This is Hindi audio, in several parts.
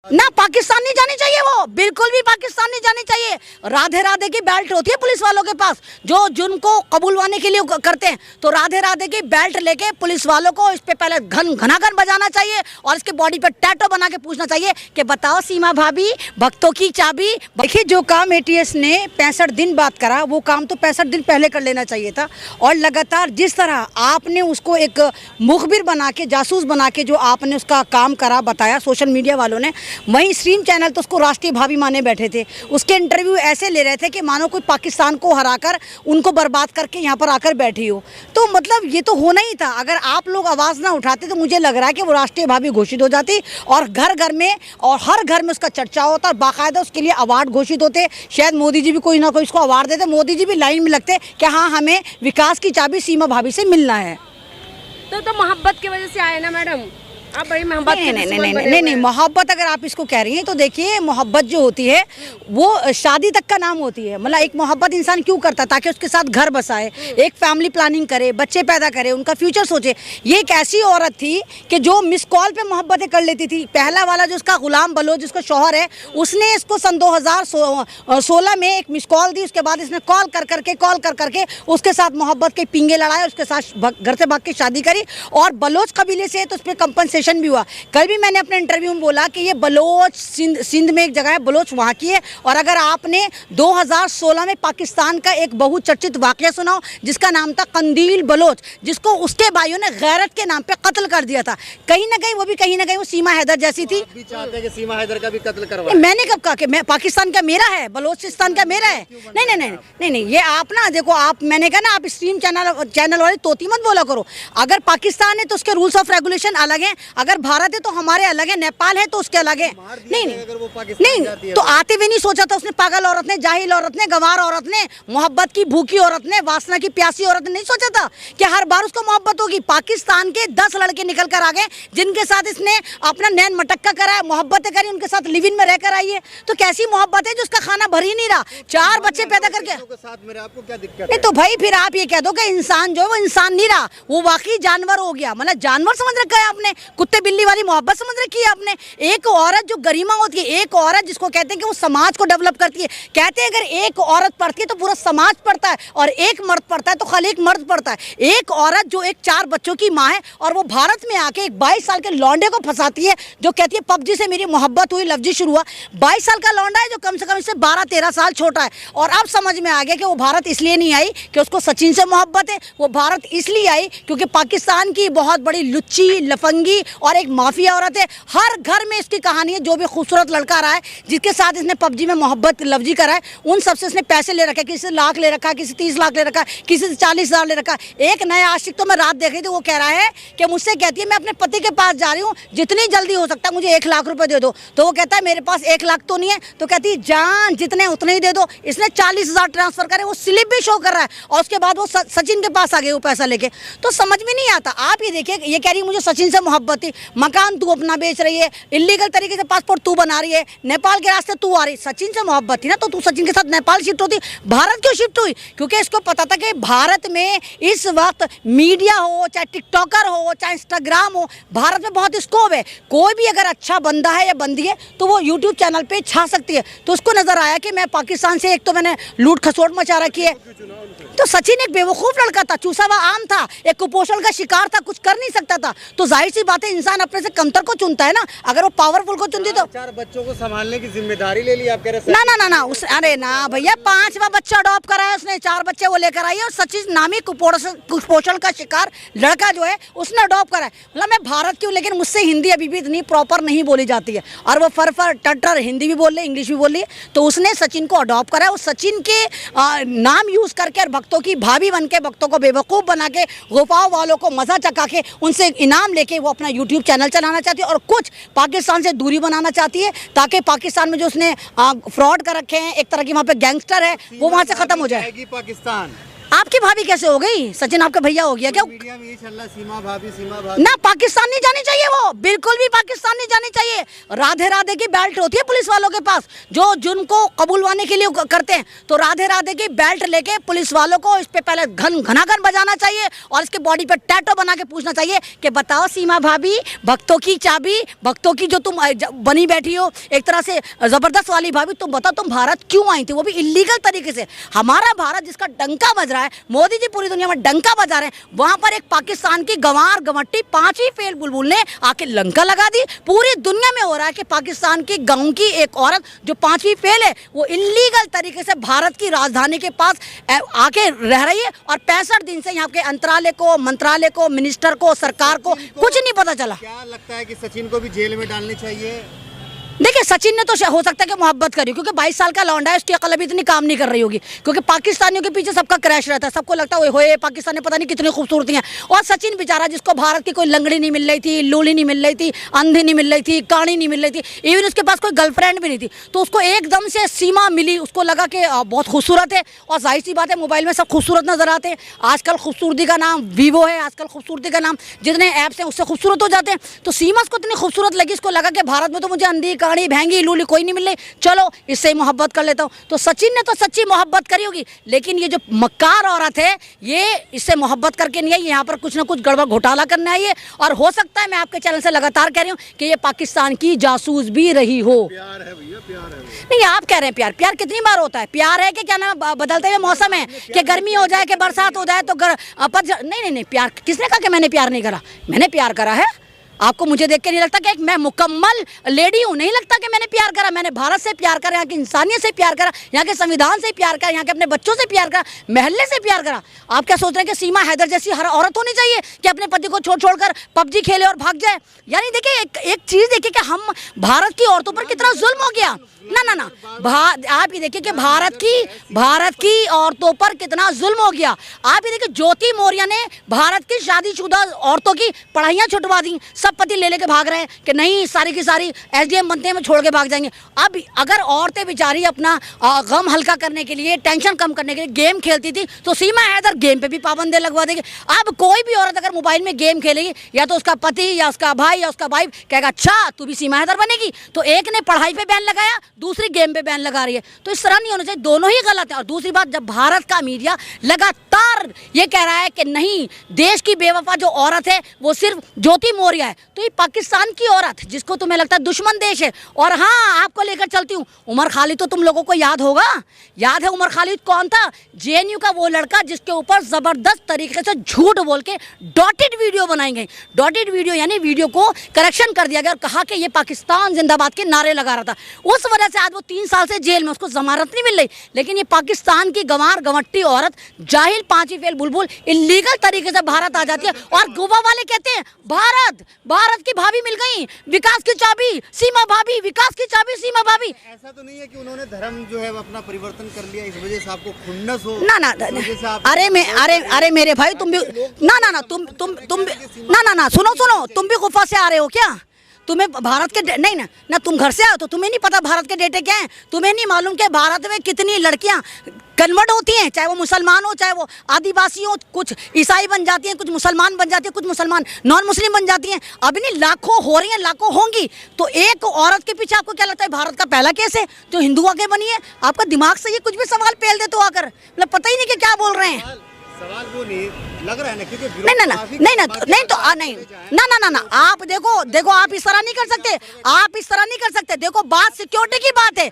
ना पाकिस्तान नहीं जानी चाहिए, वो बिल्कुल भी पाकिस्तान नहीं जानी चाहिए। राधे राधे की बेल्ट होती है पुलिस वालों के पास, जो जिनको कबूलवाने के लिए करते हैं, तो राधे राधे की बेल्ट लेके पुलिस वालों को इस पे पहले घनाघन बजाना चाहिए और इसके बॉडी पे टैटू बना के पूछना चाहिए कि बताओ सीमा भाभी भक्तों की चाबी। देखिए, जो काम एटीएस ने 65 दिन बाद करा, वो काम तो 65 दिन पहले कर लेना चाहिए था। और लगातार जिस तरह आपने उसको एक मुखबिर बना के, जासूस बना के जो आपने उसका काम करा, बताया सोशल मीडिया वालों ने, वहीं स्ट्रीम चैनल तो उसको राष्ट्रीय भाभी माने बैठे थे। उसके इंटरव्यू ऐसे ले रहे थे कि मानो कोई पाकिस्तान को हराकर उनको बर्बाद करके यहाँ पर आकर बैठी हो। तो मतलब ये तो होना ही था। अगर आप लोग आवाज़ ना उठाते तो मुझे लग रहा है कि वो राष्ट्रीय भाभी घोषित हो जाती और घर घर में और हर घर में उसका चर्चा होता और बाकायदा उसके लिए अवार्ड घोषित होते। शायद मोदी जी भी कोई ना कोई उसको अवार्ड देते, मोदी जी भी लाइन में लगते कि हाँ, हमें विकास की चाबी सीमा भाभी से मिलना है। तो मोहब्बत की वजह से आए ना मैडम, आप बड़ी मोहब्बत। नहीं, मोहब्बत अगर आप इसको कह रही हैं तो देखिए, मोहब्बत जो होती है वो शादी तक का नाम होती है। मतलब एक मोहब्बत इंसान क्यों करता है? ताकि उसके साथ घर बसाए, एक फैमिली प्लानिंग करे, बच्चे पैदा करे, उनका फ्यूचर सोचे। ये एक ऐसी औरत थी कि जो मिस कॉल पे मोहब्बतें कर लेती थी। पहला वाला जो उसका गुलाम बलोच जिसका शौहर है, उसने इसको सन 2016 में एक मिस कॉल दी। उसके बाद इसने कॉल कर करके उसके साथ मोहब्बत के पिंगे लड़ाए, उसके साथ घर से भाग के शादी करी। और बलोच कबीले से तो उस पर कंपनसेशन भी हुआ। कल भी मैंने अपने इंटरव्यू में बोला कि ये बलोच सिंध में एक जगह है, बलोच वहाँ की है। और अगर आपने 2016 में पाकिस्तान का एक बहुचर्चित वाकया सुना हो जिसका नाम था कंदील बलोच, जिसको उसके भाइयों ने गैरत के नाम पे कत्ल कर दिया था, कहीं ना कहीं वो सीमा हैदर जैसी थी। आप भी चाहते हैं कि सीमा हैदर का भी कत्ल करवाएं? मैंने कब कहा कि मैं पाकिस्तान का मेरा है, बलोचिस्तान का मेरा है? नहीं, ये आप ना देखो, आप मैंने कहा ना, आप स्ट्रीम चैनल वाली तोती मत बोला करो। अगर पाकिस्तान है तो उसके रूल्स ऑफ रेगुलेशन अलग हैं, अगर भारत है तो हमारे अलग है, नेपाल है तो उसके अलग है। नहीं, तो आते हुए नहीं सोचा था उसने? पागल औरत ने, जाहिल औरत ने, गंवार औरत ने, मोहब्बत की भूखी औरत ने, वासना की प्यासी औरत ने नहीं सोचा था कि हर बार उसको मोहब्बत होगी। पाकिस्तान के 10 लड़के निकल कर आ गए जिनके साथ इसने अपना नैन मटक्का करा, मोहब्बतें करी, उनके साथ लिव इन में रहकर आई है। तो कैसी मोहब्बत है जो उसका खाना भर ही नहीं रहा? 4 बच्चे पैदा करके आपको क्या दिक्कत? नहीं तो भाई फिर आप ये कह दो कि इंसान जो है वो इंसान नहीं रहा, वो वाकई जानवर हो गया। मतलब जानवर समझ रखा है आपने, कुत्ते बिल्ली वाली मोहब्बत समझ रखी है आपने। एक औरत जो गरिमा होती है, एक औरत जिसको कहते हैं कि वो समाज को डेवलप करती है। कहते हैं अगर एक औरत पढ़ती है तो पूरा समाज पढ़ता है, और एक मर्द पढ़ता है तो खाली एक मर्द पढ़ता है। एक औरत जो एक 4 बच्चों की माँ है और वो भारत में आके एक 22 साल के लौंडे को फंसाती है, जो कहती है पबजी से मेरी मोहब्बत हुई, लफ्जी शुरू हुआ। 22 साल का लौंडा है जो कम से कम इससे 12-13 साल छोटा है। और अब समझ में आ गया कि वो भारत इसलिए नहीं आई कि उसको सचिन से मोहब्बत है, वो भारत इसलिए आई क्योंकि पाकिस्तान की बहुत बड़ी लुच्ची, लफंगी और एक माफिया औरत है। हर घर में इसकी कहानी है। जो भी खूबसूरत लड़का रहा है जिसके साथ इसने पबजी में मोहब्बत लफ्जी करा है, उन सबसे इसने पैसे ले रखे। किसी से लाख ले रखा, किसी 30 लाख ले रखा, किसी से 40,000 ले रखा। एक नया आशिक तो मैं रात देख रही थी, वो कह रहा है कि मुझसे कहती है मैं अपने पति के पास जा रही हूँ, जितनी जल्दी हो सकता है मुझे 1 लाख रुपए दे दो। तो वो कहता है मेरे पास 1 लाख तो नहीं है। तो कहती है जान जितने उतने ही दे दो। इसने 40,000 ट्रांसफर करे, वो स्लिप भी शो कर रहा है, और उसके बाद वो सचिन के पास आ गए वो पैसा लेके। तो समझ में नहीं आता। आप ये देखिए, ये कह रही मुझे सचिन से मोहब्बत थी, मकान तू अपना बेच रही है, इलीगल तरीके से पासपोर्ट तू बना रही है, नेपाल के रास्ते तू आ रही। सचिन से मोहब्बत थी ना तो तू सचिन के साथ नेपाल शिफ्ट होती। भारत क्यों शिफ्ट हुई? क्योंकि इसको पता था कि भारत में इस वक्त मीडिया हो, चाहे टिकटॉकर हो, चाहे इंस्टाग्राम हो, भारत में बहुत स्कोप है। कोई भी अगर अच्छा बंदा है या बंदी है तो वो यूट्यूब चैनल पे छा सकती है। तो उसको नजर आया कि मैं पाकिस्तान से, एक तो मैंने लूट खसोट मचा रखी है। तो सचिन एक बेवकूफ लड़का था, चूसा हुआ आम था, एक कुपोषण का शिकार था, कुछ कर नहीं सकता था। तो जाहिर सी बात है इंसान अपने से कमतर को चुनता है ना। अगर वो पावरफुल को चुनती तो 4 बच्चों को संभालने की जिम्मेदारी ले ली आप कह रहे हैं? ना उस, अरे ना भैया, 5वां बच्चा अडॉप्ट करा है उसने, 4 बच्चे वो लेकर आई है। और सचिन नामी कुपोषण का शिकार लड़का जो है उसने अडॉप्ट करा है। मतलब मैं भारत की हूँ, लेकिन मुझसे हिंदी अभी भी इतनी प्रॉपर नहीं बोली जाती है, और वो फर टटर हिंदी भी बोल रही है, इंग्लिश भी बोल रही है। तो उसने सचिन को अडॉप्ट करा है। उस सचिन के नाम यूज करके और भक्तों की भाभी बन के, भक्तों को बेवकूफ़ बना के, गोपाओं वालों को मजा चका के, उनसे इनाम लेके वो अपना यूट्यूब चैनल चलाना चाहती है और कुछ पाकिस्तान से दूरी बनाना चाहती है, ताकि पाकिस्तान में जो उसने फ्रॉड कर रखे हैं, एक तरह की वहाँ पे गैंगस्टर है, वो वहाँ से खत्म हो जाए। पाकिस्तान आपकी भाभी कैसे हो गई? सचिन आपका भैया हो गया क्या? मीडिया में ये चल रहा है सीमा भाभी ना, पाकिस्तान नहीं जानी चाहिए, वो बिल्कुल भी पाकिस्तान नहीं जानी चाहिए। राधे राधे की बेल्ट होती है पुलिस वालों के पास, जो जिनको कबूलवाने के लिए करते हैं, तो राधे राधे की बेल्ट लेके पुलिस वालों को इस पे पहले घनाघन बजाना चाहिए और इसके बॉडी पे टैटो बना के पूछना चाहिए कि बताओ सीमा भाभी, भक्तों की चाबी, भक्तों की जो तुम बनी बैठी हो एक तरह से जबरदस्त वाली भाभी, तुम बताओ तुम भारत क्यों आई थी, वो भी इलीगल तरीके से। हमारा भारत जिसका डंका बज रहा है, मोदी जी पूरी दुनिया में डंका बजा रहे हैं, वहां पर एक पाकिस्तान की गंवार गंवट्टी पांचवी फेल बुलबुल ने आके लंका लगा दी। पूरी दुनिया में हो रहा है कि पाकिस्तान की गांव की एक औरत जो पांचवी फेल है, वो इलीगल तरीके से भारत की राजधानी के पास आके रह रही है और 65 दिन से यहाँ के मंत्रालय को, मिनिस्टर को, सरकार को कुछ नहीं पता चला। क्या लगता है कि सचिन को भी जेल में डालनी चाहिए? देखिए, सचिन ने तो हो सकता है कि मोहब्बत करी, क्योंकि 22 साल का लौंडा है, उसकी अकल अभी इतनी काम नहीं कर रही होगी, क्योंकि पाकिस्तानियों के पीछे सबका क्रैश रहता है। सबको लगता है ओए पाकिस्तानी पता नहीं कितनी खूबसूरती है। और सचिन बेचारा, जिसको भारत की कोई लंगड़ी नहीं मिल रही थी, लूली नहीं मिल रही थी, अंधी नहीं मिल रही थी, काणी नहीं मिल रही थी, इवन उसके पास कोई गर्लफ्रेंड भी नहीं थी, तो उसको एकदम से सीमा मिली, उसको लगा कि बहुत खूबसूरत है। और जाहिर सी बात है, मोबाइल में सब खूबसूरत नजर आते हैं। आजकल खूबसूरती का नाम वीवो है, आजकल खूबसूरती का नाम जितने ऐप्स हैं उससे खूबसूरत हो जाते हैं। तो सीमा उसको इतनी खूबसूरत लगी, इसको लगा कि भारत में तो मुझे अंधी, काणी, भैंगी, लूली कोई नहीं मिल रही, चलो इससे मोहब्बत कर लेता हूँ। तो सचिन ने तो सच्ची मोहब्बत करी होगी, लेकिन ये जो मक्कार औरत है, ये इससे मोहब्बत करके नहीं आई, यहाँ पर कुछ ना कुछ गड़बड़ घोटाला करने आई है। और हो सकता है, मैं आपके चैनल से लगातार कह रही हूँ कि ये पाकिस्तान की जासूस भी रही हो। प्यार है भैया, प्यार है। नहीं, आप कह रहे हैं प्यार कितनी बार होता है? प्यार है कि क्या नाम, बदलते हुए मौसम है कि गर्मी हो जाए कि बरसात हो जाए तो नहीं, प्यार किसने कहा कि मैंने प्यार नहीं करा? मैंने प्यार करा है। आपको मुझे देख के नहीं लगता कि मैं मुकम्मल लेडी हूँ? नहीं लगता कि मैंने प्यार करा। मैंने भारत से प्यार करा, यहाँ की इंसानियत से प्यार करा, यहाँ के संविधान से प्यार करा, यहाँ के अपने बच्चों से प्यार करा, महल्ले से प्यार करा। आप क्या सोच रहे हैं कि सीमा हैदर जैसी हर औरत होनी चाहिए कि अपने पति को छोड़कर पबजी खेले और भाग जाए? यानी देखिए, एक चीज़ देखिए कि हम भारत की औरतों पर कितना जुल्म हो गया। ना, आप ये देखिए कि भारत की औरतों पर कितना जुल्म हो गया। आप ये देखिए, ज्योति मौर्य ने भारत की शादीशुदा औरतों की पढ़ाइयाँ छुटवा दी, सब पति ले लेके भाग रहे हैं कि नहीं, सारी की सारी SDM बनते हैं, छोड़ के भाग जाएंगे। अब अगर औरतें बेचारी अपना गम हल्का करने के लिए, टेंशन कम करने के लिए गेम खेलती थी, तो सीमा हैदर गेम पे भी पाबंदी लगवा देगी। अब कोई भी औरत अगर मोबाइल में गेम खेलेगी, या तो उसका पति या उसका भाई या उसका वाइफ कहेगा अच्छा तू भी सीमा हैदर बनेगी। तो एक ने पढ़ाई पे बैन लगाया, दूसरी गेम पे बैन लगा रही है। तो इस तरह नहीं होना चाहिए, दोनों ही गलत है। और दूसरी बात, जब भारत का मीडिया लगातार ये कह रहा है कि नहीं, देश की बेवफा जो औरत है वो सिर्फ ज्योति मौर्य है, तो ये पाकिस्तान की औरत जिसको तुम्हें लगता है दुश्मन देश है। और हाँ, आपको लेकर चलती हूँ, उमर खालिद तो तुम लोगों को याद होगा। याद है उमर खालिद कौन था? JNU का वो लड़का जिसके ऊपर जबरदस्त तरीके से झूठ बोल के डॉटेड वीडियो बनाई गई। डॉटेड वीडियो यानी वीडियो को करेक्शन कर दिया गया और कहा कि ये पाकिस्तान जिंदाबाद के नारे लगा रहा था। उस वजह से आज वो 3 साल से जेल में, उसको जमानत नहीं मिल रही। लेकिन ये पाकिस्तान की गंवार गंवट्टी औरत, जाहिल पांचवी फेल बुलबुल, इलीगल तरीके से भारत आ जाती है। और गोवा वाले कहते हैं भारत की भाभी मिल गई, विकास की चाबी सीमा भाभी, विकास की चाबी सीमा भाभी। ऐसा तो नहीं है कि उन्होंने धर्म जो है अपना परिवर्तन कर लिया, इस वजह से आपको खुन्नस हो? ना, अरे मेरे भाई, तुम भी ना, तुम सुनो, तुम भी गुफा से आ रहे हो क्या? तुम्हें भारत के नहीं ना तुम घर से आओ तो तुम्हें नहीं पता भारत के डेटे क्या हैं? तुम्हें नहीं मालूम कि भारत में कितनी लड़कियां कन्वर्ट होती हैं, चाहे वो मुसलमान हो, चाहे वो आदिवासी हो, कुछ ईसाई बन जाती हैं, कुछ मुसलमान बन जाती हैं, कुछ मुसलमान नॉन मुस्लिम बन जाती हैं। अभी नहीं, लाखों हो रही हैं, लाखों होंगी। तो एक औरत के पीछे आपको क्या लगता है भारत का पहला केस है जो हिंदू आके बनी है? आपका दिमाग से ये कुछ भी सवाल पेल दे तो आकर, मतलब पता ही नहीं कि क्या बोल रहे हैं। सवाल वो नहीं लग रहा है ना, क्योंकि नहीं, आप देखो, आप इस तरह नहीं कर सकते, आप इस तरह नहीं कर सकते। देखो, बात सिक्योरिटी की बात है,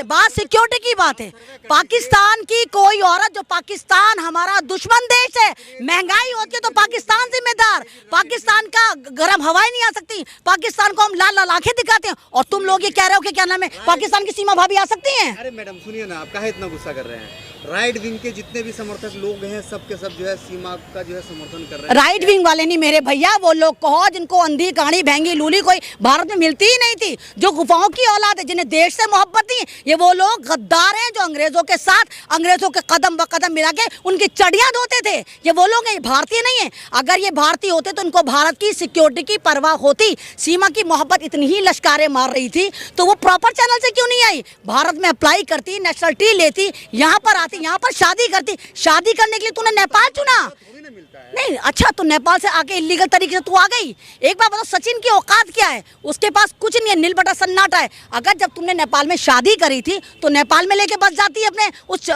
बात सिक्योरिटी की बात है। पाकिस्तान की कोई औरत, जो पाकिस्तान हमारा दुश्मन देश है, महंगाई होती है तो पाकिस्तान जिम्मेदार, पाकिस्तान का गर्म हवाएं नहीं आ सकती, पाकिस्तान को हम लाल लाल आंखें दिखाते हैं, और तुम लोग ये कह रहे हो कि क्या नाम है, पाकिस्तान की सीमा भाभी आ सकती हैं? अरे मैडम सुनिए ना, आप काहे इतना गुस्सा कर रहे हैं? राइट विंग के जितने भी समर्थक लोग हैं, सब के सब जो है सीमा का जो है समर्थन कर रहे हैं। राइट विंग वाले नहीं मेरे भैया, वो लोग कहो जिनको अंधी, काणी, भैंगी, लूली कोई भारत में मिलती ही नहीं थी, जो गुफाओं की औलाद है, जिन्हें देश से मोहब्बत थी, ये वो लोग गद्दार हैं जो अंग्रेजों के साथ, अंग्रेजों के कदम ब कदम मिला के उनकी चढ़ियां धोते थे। ये वो लोग हैं, भारतीय नहीं है। अगर ये भारतीय होते तो इनको भारत की सिक्योरिटी की परवाह होती। सीमा की मोहब्बत इतनी ही लश्कारें मार रही थी तो वो प्रॉपर चैनल से क्यों नहीं आई? भारत में अप्लाई करती, नेशनलिटी लेती, यहाँ पर आती आती, यहाँ पर शादी करती, शादी करने के लिए तूने नेपाल चुना? थोड़ी ना मिलता है। नहीं, अच्छा तो नेपाल से आके इलीगल तरीके से तू आ गई। एक बार बताओ, सचिन की औकात क्या है? उसके पास कुछ नहीं है, नील बटा सन्नाटा है। अगर जब तुमने नेपाल में शादी करी थी तो नेपाल में लेके बस जाती है अपने उस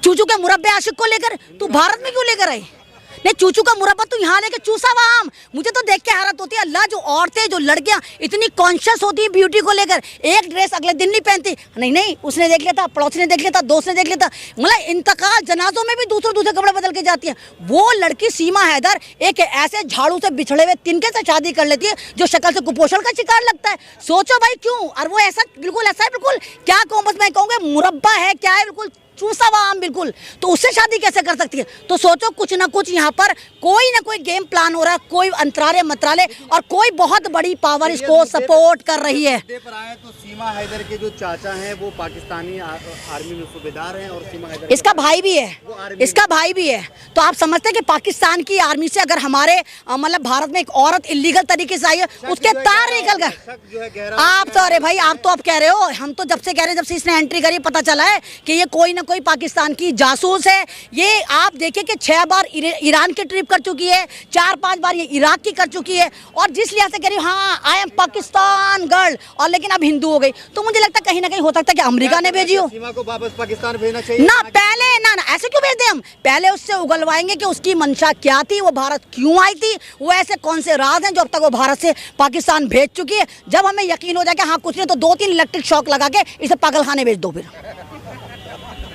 चूचू के मुरब्बे आशिक को लेकर, तू भारत में क्यों लेकर आई? नहीं, चूचू का मुरब्बा तू यहाँ लेके चूसा हुआ आम। मुझे तो देख के हैरत होती है, अल्लाह, जो औरतें, जो लड़कियां इतनी कॉन्शियस होती है ब्यूटी को लेकर, एक ड्रेस अगले दिन नहीं पहनती। नहीं, उसने देख लिया था, पड़ोसी ने देख लिया था, दोस्त ने देख लिया था, मतलब इंतकाल जनाजों में भी दूसरे कपड़े बदल के जाती है। वो लड़की सीमा हैदर एक ऐसे झाड़ू से बिछड़े हुए तिनके से शादी कर लेती है जो शक्ल से कुपोषण का शिकार लगता है। सोचो भाई क्यों? और वो ऐसा बिल्कुल ऐसा है, बिल्कुल क्या कहूँ, बस मैं कहूँगा मुरब्बा है, क्या है, बिल्कुल चूसा हुआ आम बिल्कुल। तो उससे शादी कैसे कर सकती है? तो सोचो, कुछ ना कुछ यहाँ पर कोई ना कोई गेम प्लान हो रहा है, कोई अंतराले मंत्रालय और कोई बहुत बड़ी पावर इसको सपोर्ट कर रही है। मुद्दे पर आए तो सीमा हैदर के जो चाचा हैं वो पाकिस्तानी आर्मी में सूबेदार हैं और सीमा हैदर इसका भाई भी है, इसका भाई भी है। तो आप समझते हैं कि पाकिस्तान की आर्मी से अगर हमारे मतलब भारत में एक औरत इलीगल तरीके से आई है, उसके तार निकल गए। आप तो, अरे भाई, आप तो अब कह रहे हो, हम तो जब से कह रहे हैं, जब से इसने एंट्री करी पता चला है कि ये कोई ना कोई पाकिस्तान की जासूस है। ये आप देखिए कि 6 बार ईरान की ट्रिप कर चुकी है, 4-5 बार ये इराक की कर चुकी है, और जिस लिहाज से कह रही हूँ, हाँ आई एम पाकिस्तान गर्ल, और लेकिन अब हिंदू हो गई। तो मुझे लगता है कहीं ना कहीं हो सकता है कि अमेरिका ने भेजी हो। सीमा को वापस पाकिस्तान भेजना चाहिए ना, पहले ना ऐसे क्यों भेज दें हम? पहले उससे उगलवाएंगे कि उसकी मंशा क्या थी, वो भारत क्यों आई थी, वो ऐसे कौन से राज हैं जो अब तक वो भारत से पाकिस्तान भेज चुकी है। जब हमें यकीन हो जाए कि हाँ कुछ नहीं, तो 2-3 इलेक्ट्रिक शॉक लगा के इसे पागलखाने भेज दो, फिर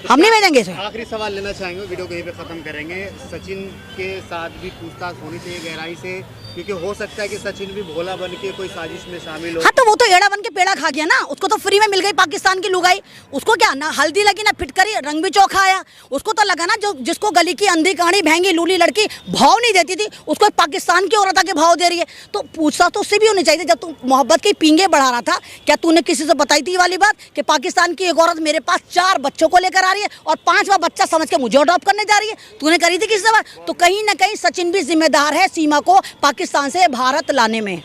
हम नहीं भेजेंगे इसे। आखिरी सवाल लेना चाहेंगे, वीडियो कहीं पे खत्म करेंगे। सचिन के साथ भी पूछताछ होनी चाहिए गहराई से, क्योंकि हो सकता है कि सचिन भी भोला बन के कोई साजिश में शामिल हो। हाँ, तो वो तो एड़ा बन के पेड़ा खा गया ना, उसको तो फ्री में मिल गई पाकिस्तान की लुगाई। उसको क्या, ना हल्दी लगी ना फिटकरी, रंग भी चौखा आया। उसको तो लगा ना, जो जिसको गली की अंधी कहानी भैंगी लूली लड़की भाव नहीं देती थी, उसको पाकिस्तान की औरत आके भाव दे रही है। तो पूछताछ तो उससे भी होनी चाहिए। जब तू मोहब्बत की पींगे बढ़ा रहा था, क्या तूने किसी से बताई थी वाली बात कि पाकिस्तान की एक औरत मेरे पास 4 बच्चों को लेकर आ रही है और 5वां बच्चा समझ के मुझे अडॉप्ट करने जा रही है? तूने करी थी किसी से बात? तो कहीं ना कहीं सचिन भी जिम्मेदार है सीमा को पाकिस्तान से भारत लाने में।